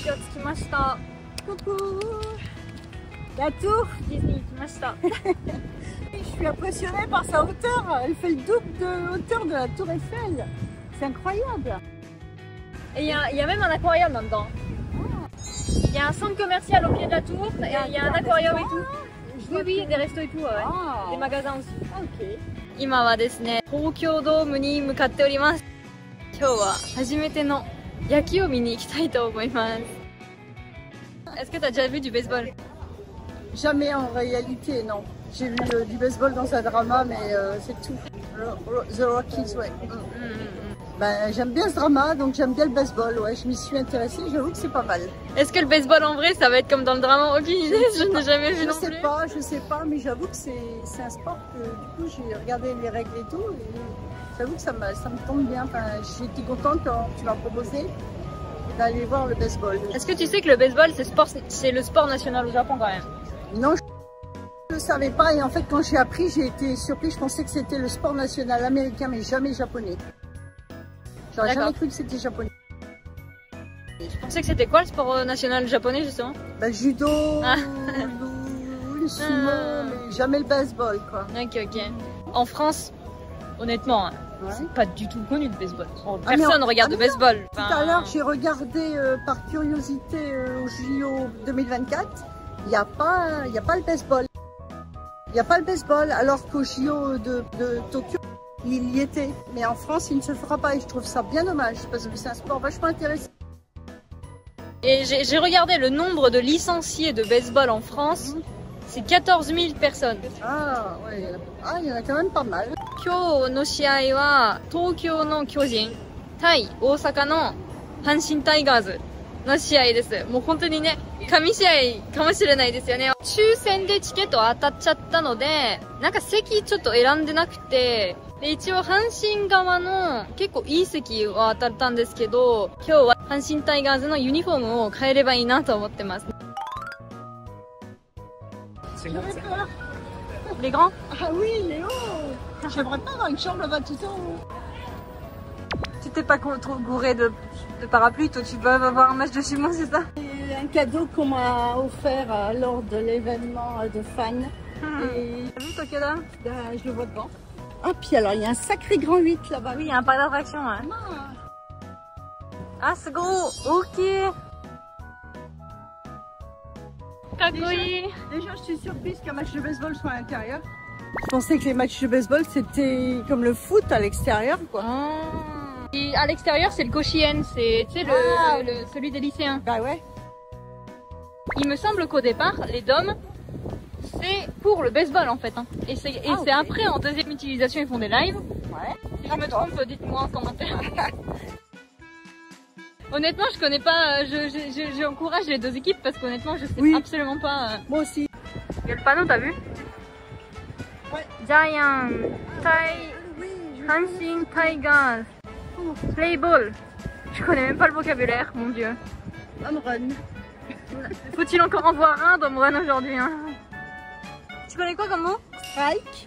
橋着きました。Coucou La tour Disney 来ました。Je suis impressionnée par sa hauteur. Elle fait le double de hauteur de la tour Eiffel. C'est incroyable. Et il y a même un aquarium là-dedans. Il y a un centre commercial au pied de la tour et il y a un aquarium et tout. Oui, oui, des restos et tout, ouais. Des magasins aussi. Ok. 今はですね、東京ドームに向かっております。今日は初めての野球を見に行きたいと思います。Est-ce que tu as déjà vu du baseball? Jamais en réalité, non. J'ai vu du baseball dans un drama, mais c'est tout. The Rockies, ouais. Ben, j'aime bien ce drama, donc j'aime bien le baseball, ouais. Je m'y suis intéressée, j'avoue que c'est pas mal. Est-ce que le baseball en vrai, ça va être comme dans le drama? Aucune idée, je n'ai jamais vu non plus. Je sais pas, mais j'avoue que c'est un sport que du coup j'ai regardé les règles et tout. Et j'avoue que ça me tombe bien. Enfin, j'étais contente quand tu m'as proposé d'aller voir le baseball. Est-ce que tu sais que le baseball, c'est le sport national au Japon quand même? Non, je ne savais pas. Et en fait, quand j'ai appris, j'ai été surprise. Je pensais que c'était le sport national américain, mais jamais japonais. J'aurais jamais cru que c'était japonais. Je pensais que c'était quoi le sport national japonais justement? Bah, judo, le sumo, mais jamais le baseball quoi. Ok, ok. En France, honnêtement, ouais. C'est pas du tout connu le baseball. Personne ne regarde le baseball. Tout à l'heure, j'ai regardé par curiosité au JO 2024. Il n'y a pas le baseball. Il n'y a pas le baseball, alors qu'au JO de Tokyo, il y était. Mais en France, il ne se fera pas et je trouve ça bien dommage parce que c'est un sport vachement intéressant. Et j'ai regardé le nombre de licenciés de baseball en France, c'est 14 000 personnes. Ah ouais, il y en a quand même pas mal. 今日の試合は東京の巨人対大阪の阪神タイガーズの試合です。もう本当にね、神試合かもしれないですよね。抽選でチケット当たっちゃったので、なんか席ちょっと選んでなくて、で一応阪神側の結構いい席は当たったんですけど、今日は阪神タイガーズのユニフォームを変えればいいなと思ってます。Les grands? Ah oui, Léo! J'aimerais pas avoir une chambre là-bas tout ça. Tu t'es pas trop gouré de parapluie, toi tu vas avoir un match de sumo, c'est ça? C'est un cadeau qu'on m'a offert lors de l'événement de fans. Et T'as vu toi Keda? je le vois devant. Ah, puis alors il y a un sacré grand 8 là-bas. Oui, il y a un parc d'attraction. Hein. Ah, c'est gros! Ok! Déjà, je suis surprise qu'un match de baseball soit à l'intérieur. Je pensais que les matchs de baseball c'était comme le foot à l'extérieur, quoi. Et à l'extérieur, c'est le Koshien, c'est celui des lycéens. Bah ouais. Il me semble qu'au départ, les DOM, c'est pour le baseball en fait. Hein. Et c'est après, en deuxième utilisation, ils font des lives. Ouais. Si je me trompe, dites-moi en commentaire. Honnêtement, je connais pas, j'encourage les deux équipes parce qu'honnêtement, je sais absolument pas. Moi aussi. Il y a le panneau, t'as vu? Ouais. Giant, Hanshin Tigers, Play Ball. Je connais même pas le vocabulaire, mon dieu. Home run. Faut-il encore en voir un d'home run aujourd'hui hein? Tu connais quoi comme mot? Strike.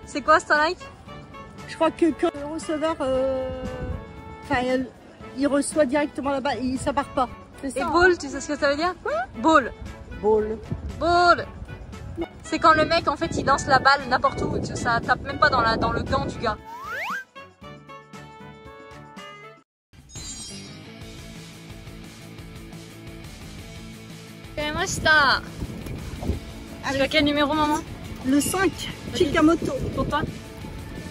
C'est quoi strike? Je crois que quand le receveur, il reçoit directement la balle, ça part pas. Et ball, tu sais ce que ça veut dire? Ball. Ball. Ball. C'est quand le mec en fait il lance la balle n'importe où, ça tape même pas dans le gant du gars. Tu as quel numéro maman? Le 5, Chikamoto. Pourquoi?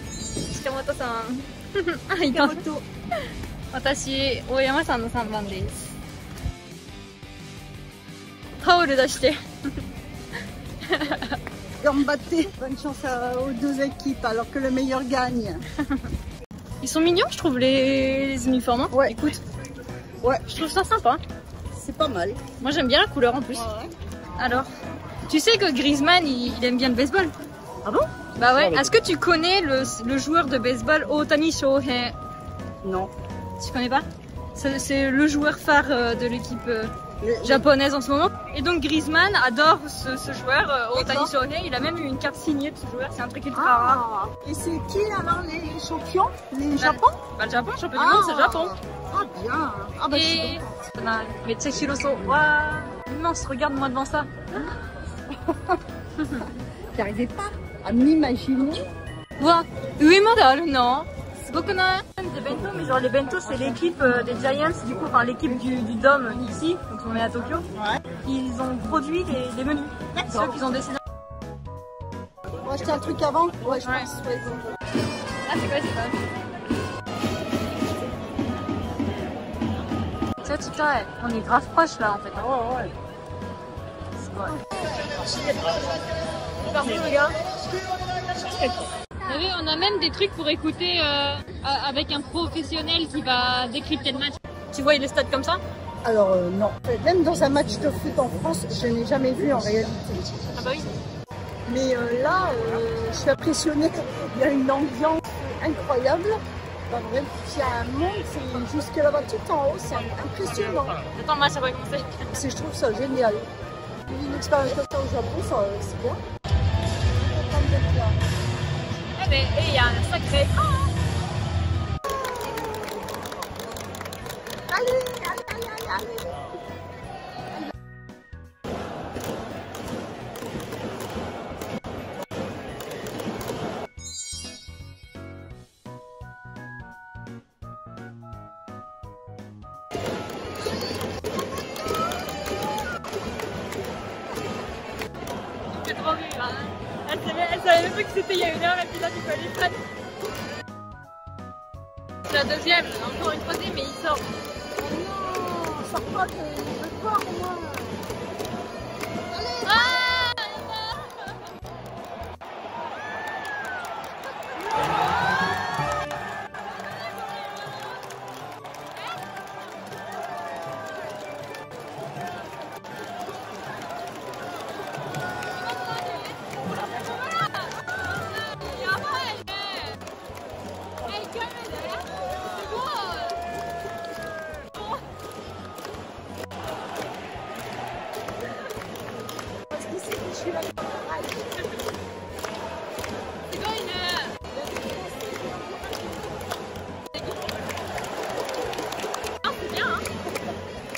Chikamotoさん。Chikamoto. 私、大山さんの3番です。タオル出して。Gambatte. Bonne chance aux deux équipes alors que le meilleur gagne. Ils sont mignons, je trouve, les uniformes. Hein. Ouais. Écoute. Ouais. Je trouve ça sympa. C'est pas mal. Moi, j'aime bien la couleur en plus. Ouais. Alors, tu sais que Griezmann, il aime bien le baseball. Ah bon? Bah ouais. Est-ce que tu connais le joueur de baseball Ohtani Shohei? Non. Tu connais pas? C'est le joueur phare de l'équipe japonaise en ce moment. Et donc Griezmann adore ce joueur, Ohtani Shohei. Il a même eu une carte signée de ce joueur, c'est un truc ultra rare. Et c'est qui alors les champions? Les Japon? Bah le Japon, champion du monde, c'est le Japon. Ah bien. Ah bah, et めっちゃ広そう。わー、immense, regarde-moi devant ça. J'arrivais pas à m'imaginer. うわ、上まであるの？すごくない？ Des bento, mais genre les bento c'est l'équipe des Giants, du coup, enfin l'équipe du Dome ici, donc on est à Tokyo. Ouais. Ils ont produit les menus. C'est eux qu'ils ont décidé. On va acheter un truc avant? Ouais, je pense. Ouais. Ah, c'est quoi, c'est ça? ちっちゃい。On est grave proche là en fait. Ouais, ouais. C'est quoi? Parfait, regarde. Vous savez, on a même des trucs pour écouter avec un professionnel qui va décrypter le match. Tu vois les stats comme ça? Alors non. Même dans un match de foot en France, je n'ai jamais vu en réalité. Ah bah oui. Mais là, je suis impressionnée. Il y a une ambiance incroyable. Pas vrai. Il y a un monde, c'est jusque là-bas tout en haut, c'est impressionnant. Attends, le match ça va commencer. Je trouve ça génial. Une expérience comme ça au Japon, c'est bien. Contente d'être là. Eh ben, il y a un sacré écran, hein. Allez, allez, allez, allez. J'ai trop vu là. Elle savait même pas que c'était il y a 1 heure et puis là tu peux aller prendre. C'est la deuxième, encore une troisième mais il sort. Oh non, sors pas, je veux voir moi. Allez. Ah,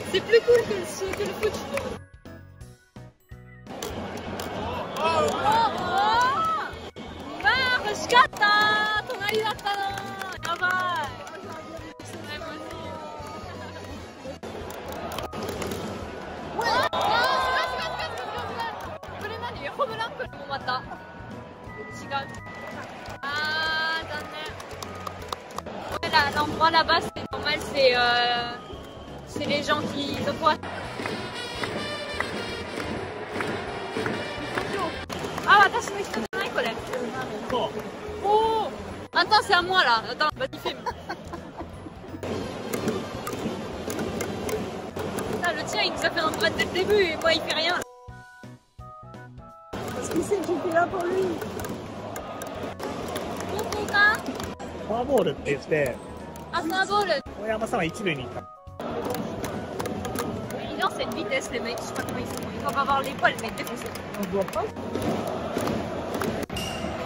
c'est plus cool que le foot. Oh,惜しかった。隣だったの。やばい。これ何？ホームランプもまた違う。あー、残念。L'endroit là-bas c'est normal, c'est les gens qui se voient. Ah, attends, oh, attends, c'est à moi là. Attends, vas-y, filme. Putain, le tien il nous a fait un droit dès le début et moi il fait rien. Parce qu'il sait que j'étais là pour lui. フォアボールって言って、 Ah, c'est un ball. 大山さんは一塁に行った。 Évidemment, c'est une vitesse, les mecs. Je sais pas comment ils font. Ils doivent avoir les poils, mais défoncés. On ne voit pas.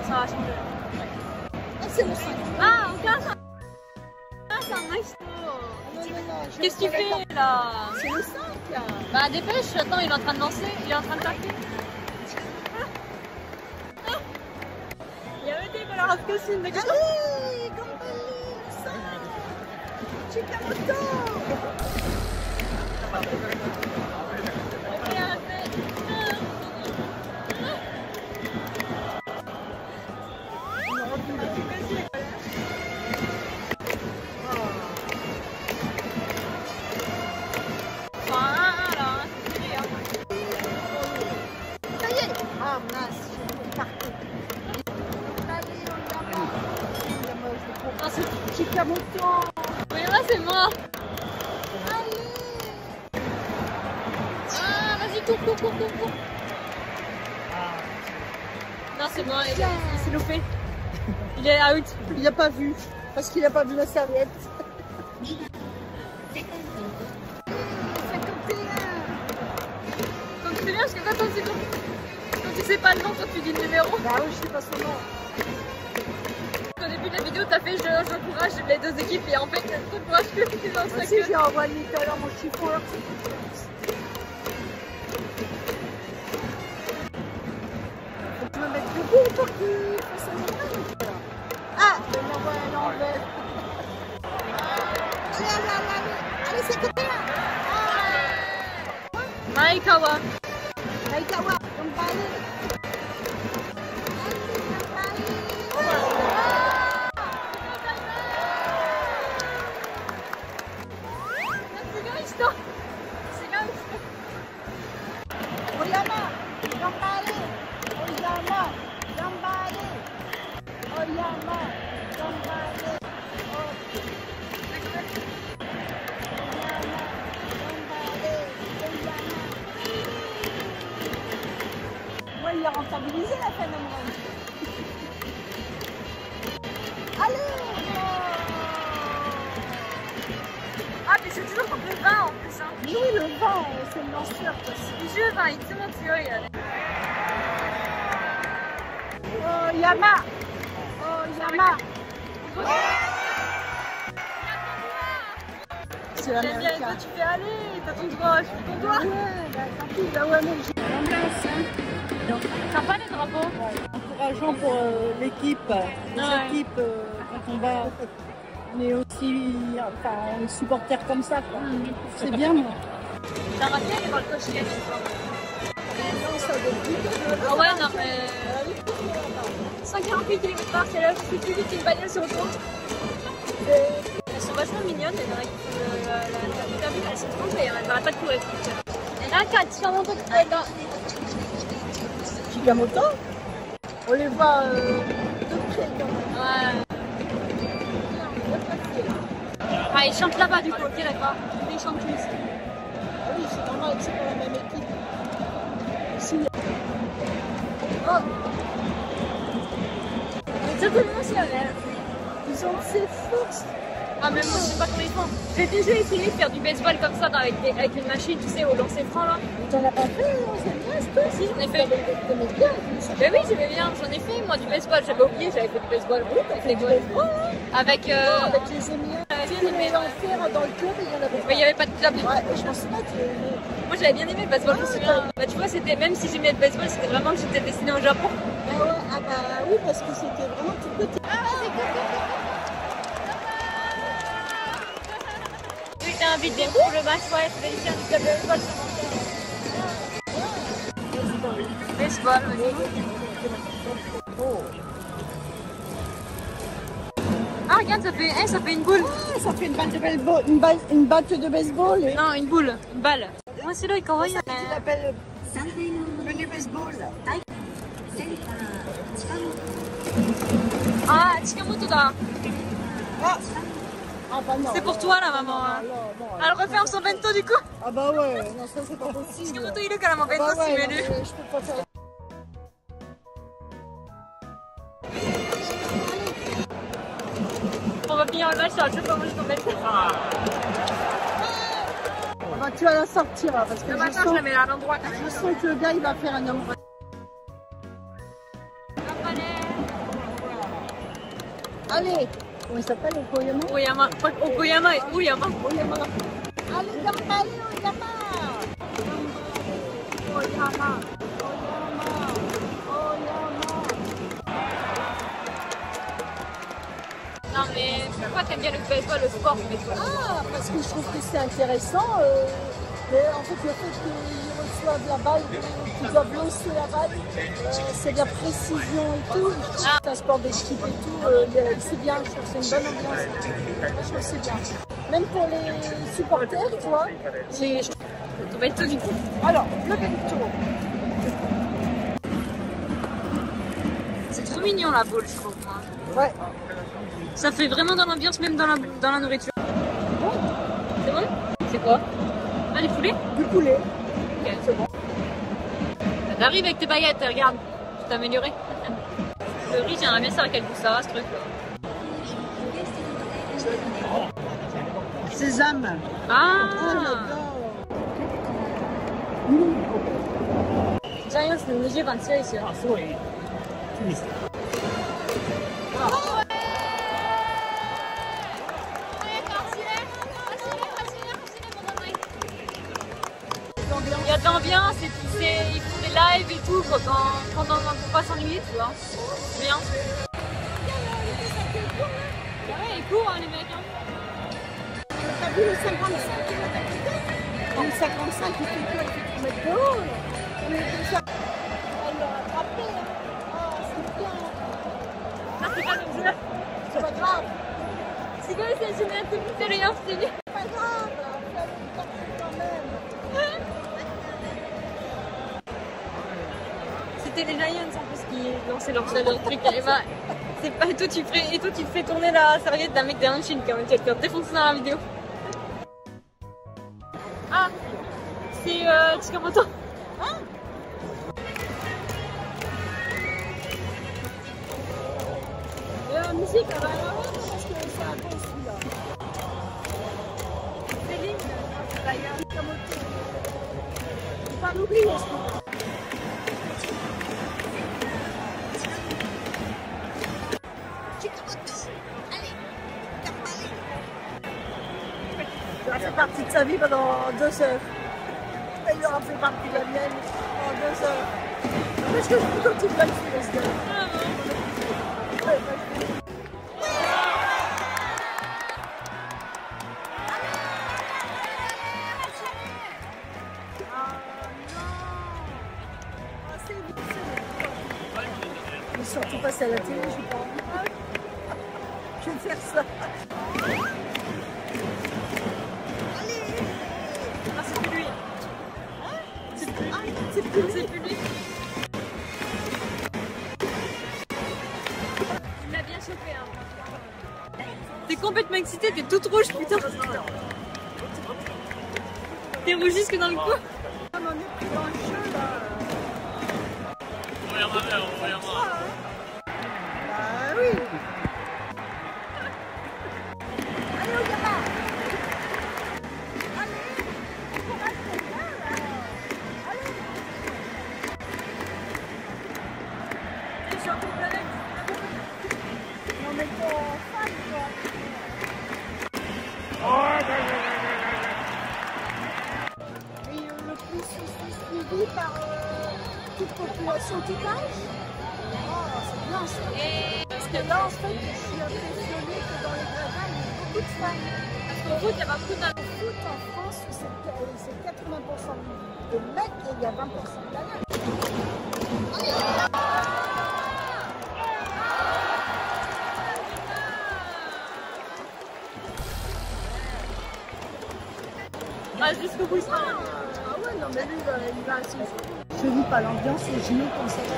Ça va changer. Ah, c'est le 5. Ah, regarde. Ah, c'est un nice. Qu'est-ce que tu fais là? C'est le 5. Bah, dépêche. Attends, il est en train de lancer. Il est en train de taper. Yamete,これ恥ずかしいんだけど。 Allez, compagnie, le 5. Chikamoto. Ah mince, je partout. Allez, on y va. C'est Chikamoto. Oui, là, c'est moi. Allez. Ah, vas-y, cours. Non, c'est moi, il s'est loupé. Il est out. Il n'a pas vu, parce qu'il n'a pas vu la serviette. 51. Donc c'est bien parce que quand tu sais pas le nom, quand tu dis le numéro. Bah oui, je sais pas son nom. Au début la vidéo, t'as fait j'encourage les deux équipes et en fait, t'encourages que tu dans Moi aussi, j'ai envoyé tout à l'heure mon chiffon. Faut que je me mette debout pour qu'il fasse un montage. Ah, je m'envoie un envers. Allez, c'est côté là. Maekawa. Maekawa, on va aller. Oyama, gambare. Oyama, gambare. Oyama, gambare. Ouais, il a rentabilisé la phénomène. Allez! Ah, mais c'est toujours pour le vin en plus. Hein. Oui, le vent, c'est le lanceur. Je vin, il te montre là. Oh, Yama! Oh, Yama! C'est J'aime bien, et toi tu fais aller, t'as ton droit, je fais ton droit. Ouais, bah tant pis, bah ouais, mais j'ai en place, hein. Sympa les drapeaux. Encourageant pour l'équipe, les équipes quand on va. On est aussi, enfin, on est supporters comme ça, quoi. C'est bien, moi. T'as raté aller voir le coach Yann une fois. Non, ça doit être vite. Ah ouais, non mais... 148 km/h, c'est là, je suis plus vite qu'une bagnole sur autoroute. Elles sont vachement mignonnes, il y en a qui font l'interview, elles sont trop belles, elles n'arrêtent pas de courir. Il y en a 4, Chikamoto qui est là. Chikamoto, on les voit de près, quand même. Ouais. Ah, ils chantent là-bas du coup, ok d'accord. Ils chantent tous. Oui, c'est normal, c'est pas la même équipe. Si. Oh. Exactement si Ils ont ces forces. Ah mais moi je sais pas comment ils font. J'ai déjà essayé de faire du baseball comme ça avec une machine, tu sais, au lancer franc là. T'en as pas fait, c'est bien, toi Si, j'en ai fait. T'aimais bien. Ben oui, j'aimais bien, j'en ai fait moi du baseball, j'avais oublié, j'avais fait du baseball. Oui, avec les gosses. Avec Avec les amis. Tu voulais en faire dans le club et il y en avait pas. Mais il n'y avait pas de club. Ouais, et je pense pas que... Moi j'avais bien aimé le baseball, je me souviens. Bah tu vois, c'était, même si j'aimais le baseball, c'était vraiment que j'étais destinée au Japon. Ah ouais, ah bah oui, parce que c'était vraiment tout petit. Oui, t'es invité pour le match, ouais, c'est délicieux du club de baseball. Baseball, oui. Ah regarde, ça fait une boule. Ah, ça fait une batte de baseball. Une batte de baseball. Et... Non, une boule, une balle. Moi c'est là, il kawaii. Tu l'appelles menu baseball. Ah, Chikamoto da. Ah, bah non. C'est pour toi là, maman. Elle referme son bento du coup. Ah bah ouais, non, ça c'est pas possible. Chikamoto il est quand même en bento Bah si ouais, menu. non, je peux pas faire. On va finir le match, je vais pas manger ton bento. Bah, tu vas la sortir hein, parce que Le je matin, je sens, la mets à l'endroit. je sens que le gars il va faire un homme. Allez, comment il s'appelle Okoyama? Oyama. Okoyama et Oyama. Oyama. Allez, Gambale, Oyama. Oyama. Non mais pourquoi t'aimes bien le baseball, le sport du baseball? Ah, parce que je trouve que c'est intéressant. Mais en fait, le fait qu'ils reçoivent la balle, qu'ils doivent lancer la balle, c'est de la précision et tout. C'est un sport d'équipe et tout. C'est bien, je trouve que c'est une bonne ambiance. Moi, je trouve que c'est bien. Même pour les supporters, tu vois. Je ton bento du coup. Alors, le bento. C'est trop mignon la boule, je trouve moi. Ouais. Ça fait vraiment dans l'ambiance, même dans la nourriture. C'est bon? C'est quoi? Ah, les poulets? Du poulet. Ok, c'est bon. T'arrives avec tes baguettes, regarde. Tu t'es amélioré. Le riz, j'aimerais bien savoir à quel goût ça a, ce truc. Sésame. Ah! Oh, ジャイアンツの20番強いですよ。あ、すごい。テニス。bien, c'est ils font des lives et tout quand on peut pas s'ennuyer, tu vois. C'est bien. Ouais, ils courent, hein, les mecs. Hein. T'as vu le 55 km? Le 55, il fait quoi? Il fait 3 mètres de haut. On est déjà... Elle l'a attrapé. Oh, c'est bien. Ah, c'est pas comme ça. C'est pas grave. C'est quoi, c'est génial, c'est plus sérieux, c'est bien. C'est pas grave. On fait quand même. C'était les Giants en plus qui lançaient leur truc. Et bah, c'est pas, et toi tu fais tourner la serviette d'un mec derrière Chine quand même, tu vas te faire défoncer dans la vidéo. Ah, c'est Chikamoto. Hein? Et la musique, elle va alors parce que c'est un bon celui-là. Céline, d'ailleurs. Chikamoto. Faut pas l'oublier celui-là. Ça fait partie de sa vie pendant 2 heures. Et il aura fait partie de la mienne pendant 2 heures. Parce que je continue à le faire, ce gars. Mais surtout passer à la télé, j'ai pas envie. Je vais faire ça. Ah, c'est plus lui. C'est plus C'est plus lui. Il m'a bien chauffé. Hein. T'es complètement excitée, t'es toute rouge, putain. T'es rouge jusque dans le cou. On en est pris dans le jeu là. Ah oui. Allez au gamin. Allez. Courage, c'est bien là. Allez. Je suis en complet. Non mais t'es fan quoi. Et le plus aussi suivi par toute population tout âge. Oh, c'est bien ça. Parce que là, en fait, je suis impressionnée que dans les gradins, il y a beaucoup de fans. Parce qu'en route, il y a pas beaucoup Au foot en France, c'est 80% de mecs et il y a 20% de nanas. Ah, jusqu'au bout, ça. Ah ouais, non mais lui, il va assez. Je vis pas l'ambiance et je me conseille.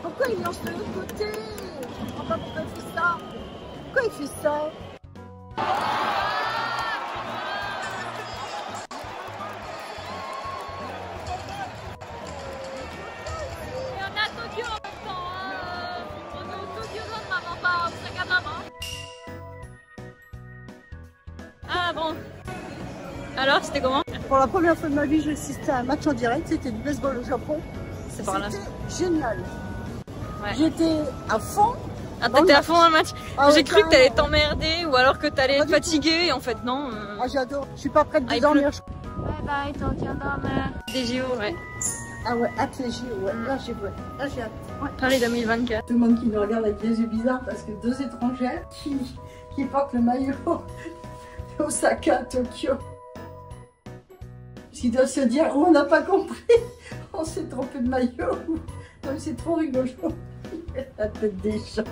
Pourquoi il lance de l'autre côté? Je comprends pas pourquoi il fait ça. Pourquoi il fait ça? Et on est à Tokyo en même temps. Hein. On est au Tokyo Zone maintenant, pas au Osaka maman. Ah bon. Alors, c'était comment? Pour la première fois de ma vie, j'ai assisté à un match en direct. C'était du baseball au Japon. C'est par là. C'était génial. Ouais. J'étais à fond. Ah, t'étais à fond dans le match. Ah J'ai ouais, cru que t'allais carrément. t'emmerder ou alors que t'allais Pas être du fatigué. Et en fait, non. Ah, j'adore. Je suis pas prête de Ah, il dormir. Bye bye, Tokyo Dome. Des JO, ouais. Ah ouais, hâte les JO. Ouais. Là, j'ai hâte. Ouais. Paris 2024. Tout le monde qui nous regarde avec des yeux bizarres parce que 2 étrangères qui portent le maillot Osaka, Tokyo. Ils doivent se dire, oh, on n'a pas compris, on s'est trompé de maillot. Non, mais c'est trop rigolo. La tête des gens.